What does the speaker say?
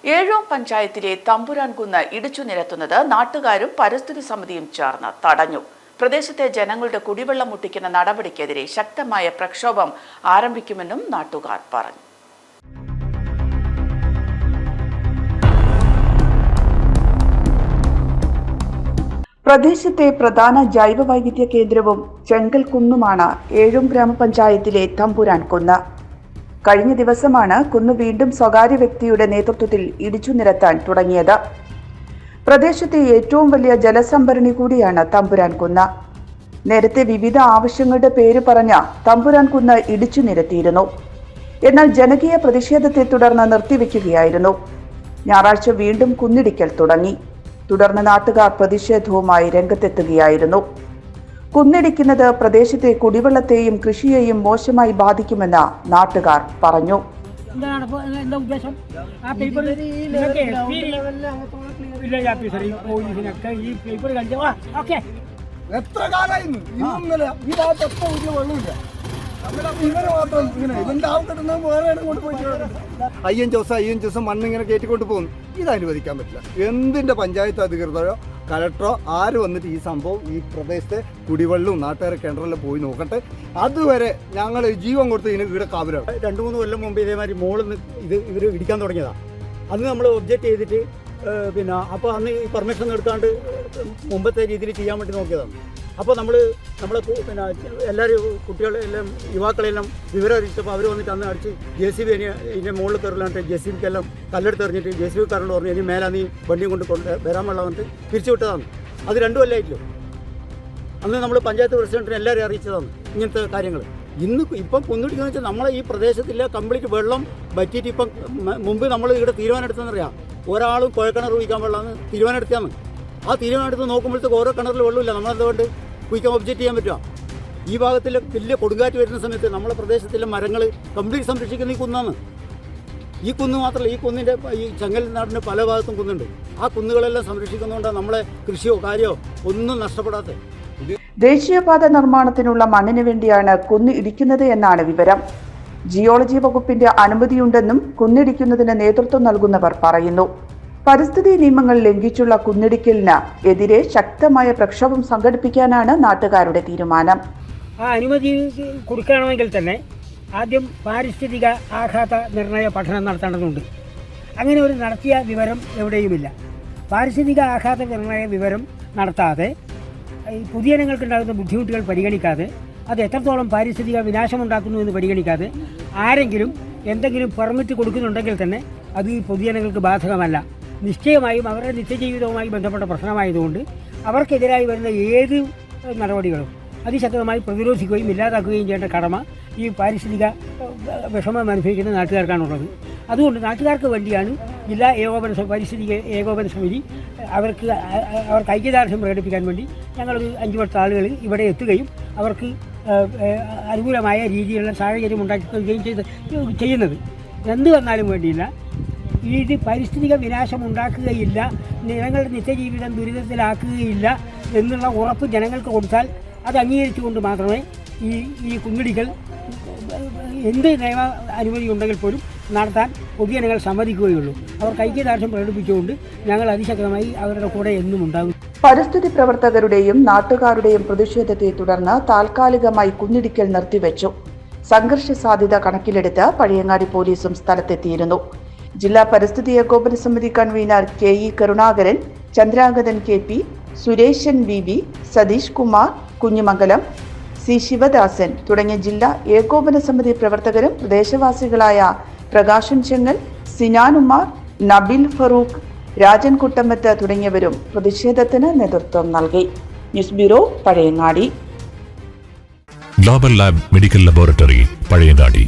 ഏഴോം പഞ്ചായത്തിലെ തമ്പുരാൻകുന്ന് ഇടിച്ചു നിരത്തുന്നത് നാട്ടുകാരും പരിസ്ഥിതി സമിതിയും ചേർന്ന് തടഞ്ഞു. പ്രദേശത്തെ ജനങ്ങളുടെ കുടിവെള്ളം മുട്ടിക്കുന്ന നടപടിക്കെതിരെ ശക്തമായ പ്രക്ഷോഭം ആരംഭിക്കുമെന്നും നാട്ടുകാർ പറഞ്ഞു. പ്രദേശത്തെ പ്രധാന ജൈവവൈവിധ്യ കേന്ദ്രവും ചെങ്കൽകുന്നുമാണ് ഏഴോം ഗ്രാമപഞ്ചായത്തിലെ തമ്പുരാൻകുന്ന്. കഴിഞ്ഞ ദിവസമാണ് കുന്ന് വീണ്ടും സ്വകാര്യ വ്യക്തിയുടെ നേതൃത്വത്തിൽ ഇടിച്ചു നിരത്താൻ തുടങ്ങിയത്. പ്രദേശത്തെ ഏറ്റവും വലിയ ജലസംഭരണി കൂടിയാണ് തമ്പുരാൻകുന്ന്. നേരത്തെ വിവിധ ആവശ്യങ്ങളുടെ പേര് പറഞ്ഞ തമ്പുരാൻകുന്ന് ഇടിച്ചു നിരത്തിയിരുന്നു. എന്നാൽ ജനകീയ പ്രതിഷേധത്തെ തുടർന്ന് നിർത്തിവെക്കുകയായിരുന്നു. ഞായറാഴ്ച വീണ്ടും കുന്നിടിക്കൽ തുടങ്ങി. തുടർന്ന് നാട്ടുകാർ പ്രതിഷേധവുമായി രംഗത്തെത്തുകയായിരുന്നു. കുന്നിടിക്കുന്നത് പ്രദേശത്തെ കുടിവെള്ളത്തെയും കൃഷിയെയും മോശമായി ബാധിക്കുമെന്ന് നാട്ടുകാർ പറഞ്ഞു. എത്ര കാലായിരുന്നു ഈ ഭാഗത്ത് വെള്ളമില്ല. അയ്യഞ്ച് ദിവസം മണ്ണിങ്ങനെ കയറ്റിക്കൊണ്ട് പോകുന്നു. ഇത് അനുവദിക്കാൻ പറ്റില്ല. എന്തിന്റെ പഞ്ചായത്ത് അധികൃതരോ കലക്ടറോ ആര് വന്നിട്ട് ഈ സംഭവം ഈ പ്രദേശത്തെ കുടിവെള്ളവും നാട്ടുകാരെ കിണറെല്ലാം പോയി നോക്കട്ടെ. അതുവരെ ഞങ്ങൾ ജീവൻ കൊടുത്ത് ഇതിന് ഇവിടെ കാവലാണ്. 2-3 കൊല്ലം മുമ്പ് ഇതേമാതിരി മോളിൽ നിന്ന് ഇവർ ഇടിക്കാൻ തുടങ്ങിയതാണ്. അന്ന് നമ്മൾ ഒബ്ജക്റ്റ് ചെയ്തിട്ട് അപ്പോൾ അന്ന് ഈ പെർമിഷൻ എടുക്കാണ്ട് മുമ്പത്തെ രീതിയിൽ ചെയ്യാൻ വേണ്ടി നോക്കിയതാണ്. അപ്പോൾ നമ്മളെ എല്ലാവരും കുട്ടികളെല്ലാം യുവാക്കളെല്ലാം വിവരം അറിയിച്ചപ്പോൾ അവർ വന്നിട്ട് അന്ന് അടിച്ച് JCB ഇതിൻ്റെ മുകളിൽ കയറില്ലാണ്ട് JCBക്കെല്ലാം കല്ലെടുത്ത് എറിഞ്ഞിട്ട് JCB കാരനോട് പറഞ്ഞു ഇനി മേലെ നീ വണ്ടിയും കൊണ്ട് വരാൻ വെള്ളം വന്നിട്ട് തിരിച്ചു വിട്ടതാണ്. അത് 2 കൊല്ലമായിട്ടില്ലോ. അന്ന് നമ്മൾ പഞ്ചായത്ത് പ്രസിഡന്റിനെ എല്ലാവരും അറിയിച്ചതാണ് ഇങ്ങനത്തെ കാര്യങ്ങൾ. ഇപ്പം കുന്നിടിക്കുന്ന വെച്ചാൽ നമ്മളെ ഈ പ്രദേശത്തിലെ കംപ്ലീറ്റ് വെള്ളം പറ്റിയിട്ട് ഇപ്പം മുമ്പ് നമ്മൾ ഇവിടെ തീരുമാനം എടുത്തതെന്നറിയാം. ഒരാളും കുഴക്കിണർ കുഴിക്കാൻ വെള്ളമാണ് തീരുമാനം എടുത്തതാണ്. ആ തീരുമാനം എടുത്ത് നോക്കുമ്പോഴത്തേക്ക് ഓരോ കിണറിൽ വെള്ളമില്ല. നമ്മളെന്തുകൊണ്ട് കുഴിക്കാൻ ഒബ്ജക്റ്റ് ചെയ്യാൻ പറ്റുക? ഈ ഭാഗത്തിൽ വലിയ കൊടുങ്കാറ്റ് വരുന്ന സമയത്ത് നമ്മളെ പ്രദേശത്തിലെ മരങ്ങൾ കംപ്ലീറ്റ് സംരക്ഷിക്കുന്ന ഈ കുന്നാണ്. ഈ കുന്ന് മാത്രമല്ല, ഈ കുന്നിൻ്റെ ഈ ചെങ്ങൽ നാടിൻ്റെ പല ഭാഗത്തും കുന്നുണ്ട്. ആ കുന്നുകളെല്ലാം സംരക്ഷിക്കുന്നതുകൊണ്ടാണ് നമ്മളെ കൃഷിയോ കാര്യമോ ഒന്നും നഷ്ടപ്പെടാത്തത്. ദേശീയപാത നിർമ്മാണത്തിനുള്ള മണ്ണിന് വേണ്ടിയാണ് കുന്ന് ഇടിക്കുന്നത് എന്നാണ് വിവരം. ജിയോളജി വകുപ്പിന്റെ അനുമതിയുണ്ടെന്നും കുന്നിടിക്കുന്നതിന് നേതൃത്വം നൽകുന്നവർ പറയുന്നു. പരിസ്ഥിതി നിയമങ്ങൾ ലംഘിച്ചുള്ള കുന്നിടിക്കലിന് എതിരെ ശക്തമായ പ്രക്ഷോഭം സംഘടിപ്പിക്കാനാണ് നാട്ടുകാരുടെ തീരുമാനം. ആ അനുമതി കൊടുക്കണമെങ്കിൽ തന്നെ ആദ്യം പാരിസ്ഥിതിക ആഘാത നിർണയ പഠനം നടത്തേണ്ടതുണ്ട്. അങ്ങനെ ഒരു നടത്തിയ വിവരം എവിടെയുമില്ല. പാരിസ്ഥിതിക ആഘാത നിർണയ വിവരം നടത്താതെ ഈ പൊതുജനങ്ങൾക്കുണ്ടാകുന്ന ബുദ്ധിമുട്ടുകൾ പരിഗണിക്കാതെ അത് എത്രത്തോളം പാരിസ്ഥിതിക വിനാശമുണ്ടാക്കുന്നു എന്ന് പരിഗണിക്കാതെ ആരെങ്കിലും എന്തെങ്കിലും പെർമിറ്റ് കൊടുക്കുന്നുണ്ടെങ്കിൽ തന്നെ അത് ഈ പൊതുജനങ്ങൾക്ക് ബാധകമല്ല. നിശ്ചയമായും അവരുടെ നിത്യജീവിതവുമായി ബന്ധപ്പെട്ട പ്രശ്നമായതുകൊണ്ട് അവർക്കെതിരായി വരുന്ന ഏത് നടപടികളും അതിശക്തമായി പ്രതിരോധിക്കുകയും ഇല്ലാതാക്കുകയും ചെയ്യേണ്ട കടമ ഈ പാരിസ്ഥിതിക വിഷമം അനുഭവിക്കുന്ന നാട്ടുകാർക്കാണുള്ളത്. അതുകൊണ്ട് നാട്ടുകാർക്ക് വേണ്ടിയാണ് ജില്ലാ പരിസ്ഥിതിക ഏകോപന സമിതി അവർക്ക് ഐക്യദാർഢ്യം പ്രകടിപ്പിക്കാൻ വേണ്ടി ഞങ്ങളൊരു 5-10 ആളുകൾ ഇവിടെ എത്തുകയും അവർക്ക് അനുകൂലമായ രീതിയിലുള്ള സാഹചര്യം ഉണ്ടാക്കുകയും ചെയ്യുന്നത്. എന്ത് വന്നാലും വേണ്ടിയില്ല, ഇത് പാരിസ്ഥിതിക വിനാശം ഉണ്ടാക്കുകയില്ല, ജനങ്ങളുടെ നിത്യജീവിതം ദുരിതത്തിലാക്കുകയില്ല എന്നുള്ള ഉറപ്പ് ജനങ്ങൾക്ക് കൊടുത്താൽ അത് അംഗീകരിച്ചുകൊണ്ട് മാത്രമേ ഈ കുന്നിടിക്കൽ എന്ത് നിയമ അനുമതി ഉണ്ടെങ്കിൽ പോലും നടത്താൻ പൊതുജനങ്ങൾ സമ്മതിക്കുകയുള്ളൂ. അവർക്ക് ഐക്യദാർഢ്യം പ്രകടിപ്പിച്ചുകൊണ്ട് ഞങ്ങൾ അതിശക്തമായി അവരുടെ കൂടെ എന്നും ഉണ്ടാകും. പരിസ്ഥിതി പ്രവർത്തകരുടെയും നാട്ടുകാരുടെയും പ്രതിഷേധത്തെ തുടർന്ന് താൽക്കാലികമായി കുന്നിടിക്കൽ നിർത്തിവെച്ചു. സംഘർഷ സാധ്യത കണക്കിലെടുത്ത് പഴയങ്ങാടി പോലീസും സ്ഥലത്തെത്തിയിരുന്നു. ജില്ലാ പരിസ്ഥിതി ഏകോപന സമിതി convener KE Karunakaran, Chandrangathan KP, Suresan VB, Satheesh Kumar, Kunhimangalam, C Sivadasan തുടങ്ങിയ ജില്ലാ ഏകോപന സമിതി പ്രവർത്തകരും പ്രദേശവാസികളായ പ്രകാശൻ ചെങ്ങൽ, സിനാനുമാർ, നബിൽ ഫറൂഖ്, രാജൻ കുട്ടമത്ത് തുടങ്ങിയവരും പ്രതിഷേധത്തിന് നേതൃത്വം നൽകി. News bureau, Pazhayangadi. Global lab medical laboratory, Pazhayangadi.